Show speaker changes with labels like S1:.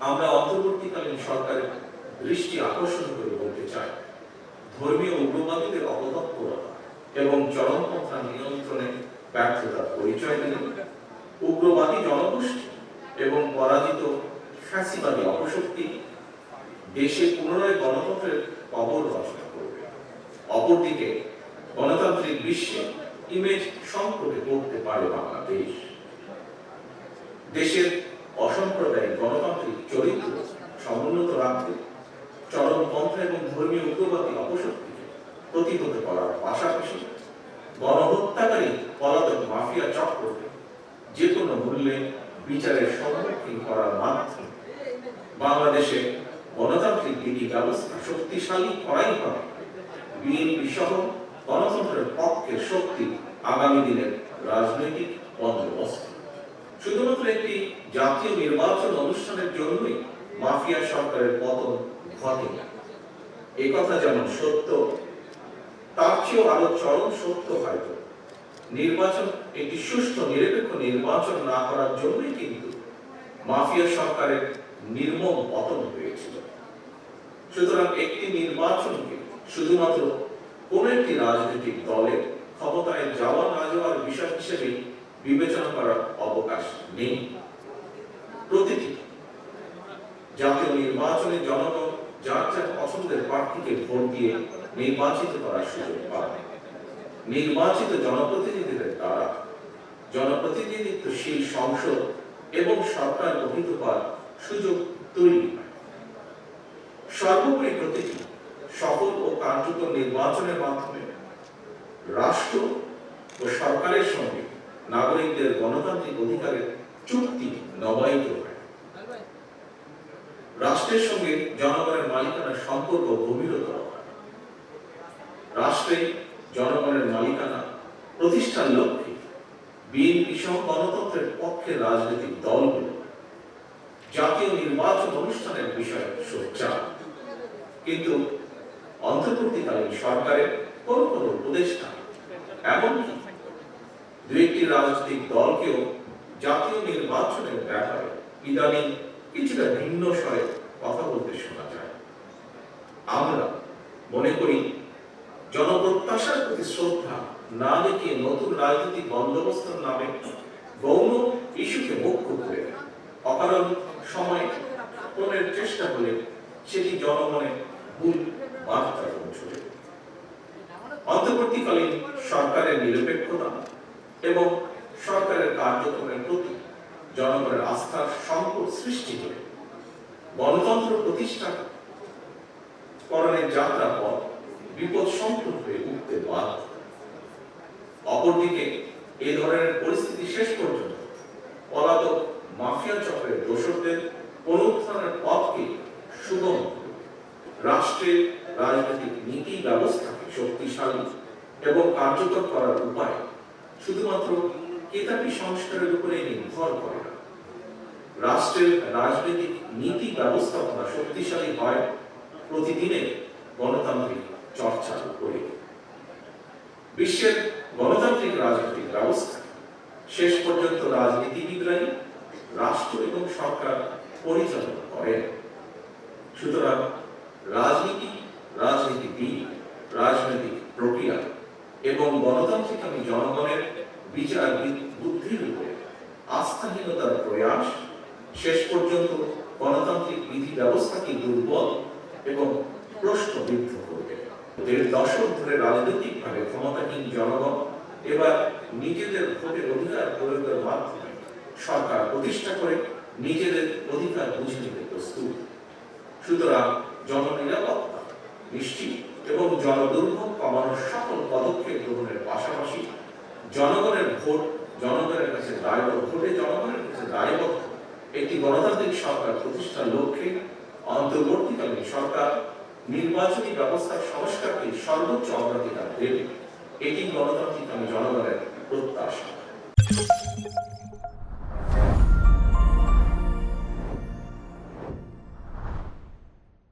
S1: আমরা অন্তর্বর্তীকালীন সরকারের দৃষ্টি আকর্ষণ করে বলতে চাই, ধর্মীয় উগ্রবাদীদের অপতৎপরতা এবং চরমপন্থা নিয়ন্ত্রণে ব্যর্থতার পরিচয় দিলে উগ্রবাদী জনগোষ্ঠী এবং পরাজিত ফ্যাসিবাদী অপশক্তি দেশে পুনরায় গণতন্ত্রের কবর রচনা করবে। অপরদিকে গণতান্ত্রিক বিশ্বে ইমেজ সংকটে পড়তে পারে বাংলাদেশ। দেশের অসাম্প্রদায়িক গণতান্ত্রিক চরিত্র সমুন্নত রাখতে চরমপন্থা এবং ধর্মীয় উগ্রবাদী অপশক্তিকে প্রতিহত করার পাশাপাশি গণহত্যাকারী পলাতক মাফিয়া চক্রকে যে কোনো মূল্যে বিচারের সম্মুখীন করার মাধ্যমে বাংলাদেশে গণতান্ত্রিক বিধি ব্যবস্থা শক্তিশালী করাই হবে বিএনপি সহ গণতন্ত্রের পক্ষের শক্তি আগামী দিনের রাজনৈতিক বন্দোবস্ত। শুধুমাত্র একটি জাতীয় নির্বাচন অনুষ্ঠানের জন্যই মাফিয়া সরকারের পতন ঘটে না, এই কথা যেমন সত্য, তার চেয়েও আরো চরম সত্য হয়তো নির্বাচন একটি সুষ্ঠু নিরপেক্ষ নির্বাচন না করার জন্যই কিন্তু মাফিয়া সরকারের নির্মম পতন হয়েছিল। সুতরাং একটি নির্বাচনকে শুধুমাত্র কোন একটি রাজনৈতিক দলের ক্ষমতায় যাওয়া না যাওয়ার বিষয় হিসেবে বিবেচনা করার অবকাশ নেই। প্রতিটি জাতীয় নির্বাচনে জনগণ যার যার পছন্দের প্রার্থীকে ভোট দিয়ে নির্বাচিত করার সুযোগ পাবে। নির্বাচিত জনপ্রতিনিধিদের দ্বারা জনপ্রতিনিধিত্বশীল সংসদ এবং সরকার গঠিত করার সুযোগ তৈরি হয়। সর্বোপরি প্রতিটি সফল ও কার্যকর নির্বাচনের মাধ্যমে রাষ্ট্র ও সরকারের সঙ্গে নাগরিকদের গণতান্ত্রিক অধিকারের চুক্তি নবায়িত হয়। রাষ্ট্রের সঙ্গে জনগণের মালিকানার সম্পর্ক গভীরতর হয়। রাষ্ট্রে জনগণের মালিকানা প্রতিষ্ঠার লক্ষ্যে বিএনপি সহ গণতন্ত্রের পক্ষের রাজনৈতিক দলগুলো জাতীয় নির্বাচন অনুষ্ঠানের বিষয়ে সোচ্চার, কিন্তু অন্তর্বর্তীকালীন সরকারের কোন কোন উপদেষ্টা এমনকি দু একটি রাজনৈতিক দলকেও জাতীয় নির্বাচনের ব্যাপারে ইদানিং কিছুটা ভিন্ন স্বরে কথা বলতে শোনা যায়। আমরা মনে করি জনপ্রত্যাশার প্রতি শ্রদ্ধা না দেখিয়ে নতুন রাজনৈতিক বন্দোবস্তের নামে গৌণ ইস্যুকে মুখ্য করে অকারণ সময় পূরণের চেষ্টা হলে সেটি জনমনে ভুল বার্তা পৌঁছবে। অন্তর্বর্তীকালীন সরকারের নিরপেক্ষতা এবং সরকারের কার্যক্রমের প্রতি জনগণের আস্থার সংকট সৃষ্টি করে গণতন্ত্র প্রতিষ্ঠা করণের যাত্রা পথ বিপদ সংকুল হয়ে উঠতে বাধ্য। অপরদিকে এই ধরনের পরিস্থিতি শেষ পর্যন্ত পলাতক মাফিয়া চক্রের দোষরদের পুনরুত্থানের পথকে সুগম রাষ্ট্রের রাজনৈতিক নীতি ব্যবস্থাকে শক্তিশালী এবং কার্যকর করার উপায় শুধুমাত্র কেতাবি সংস্কারের উপরে নির্ভর করে না। রাষ্ট্রের রাজনৈতিক নীতি ব্যবস্থাপনা শক্তিশালী হয় প্রতিদিনের গণতান্ত্রিক চর্চার উপরে। বিশ্বের গণতান্ত্রিক রাজনৈতিক ব্যবস্থা শেষ পর্যন্ত রাজনীতিবিদরাই রাষ্ট্র এবং সরকার পরিচালনা করেন। সুতরাং রাজনীতি, রাজনীতিবিদ, রাজনৈতিক প্রক্রিয়া এবং গণতান্ত্রিক জনগণের বিচার বুদ্ধির উপরে আস্থাহীনতার প্রয়াস শেষ পর্যন্ত গণতান্ত্রিক বিধি ব্যবস্থাকে দুর্বল এবং প্রশ্নবিদ্ধ করবে। ১.৫ দশক ধরে রাজনৈতিকভাবে ক্ষমতাহীন জনগণ এবার নিজেদের ভোটের অধিকার প্রয়োগের মাধ্যমে সরকার প্রতিষ্ঠা করে নিজেদের অধিকার বুঝে নিতে প্রস্তুত। সুতরাং জননিরাপত্তা নিশ্চিত এবং জনদুর্ভোগ কমানোর সকল পদক্ষেপ গ্রহণের পাশাপাশি জনগণের ভোট জনগণের কাছে দায়বদ্ধ, ভোটে জনগণের কাছে দায়বদ্ধ একটি গণতান্ত্রিক সরকার প্রতিষ্ঠার লক্ষ্যে অন্তর্বর্তীকালীন সরকার নির্বাচনী ব্যবস্থার সংস্কারকে সর্বোচ্চ অগ্রাধিকার দেবে। এটি গণতান্ত্রিক জনগণের প্রত্যাশা।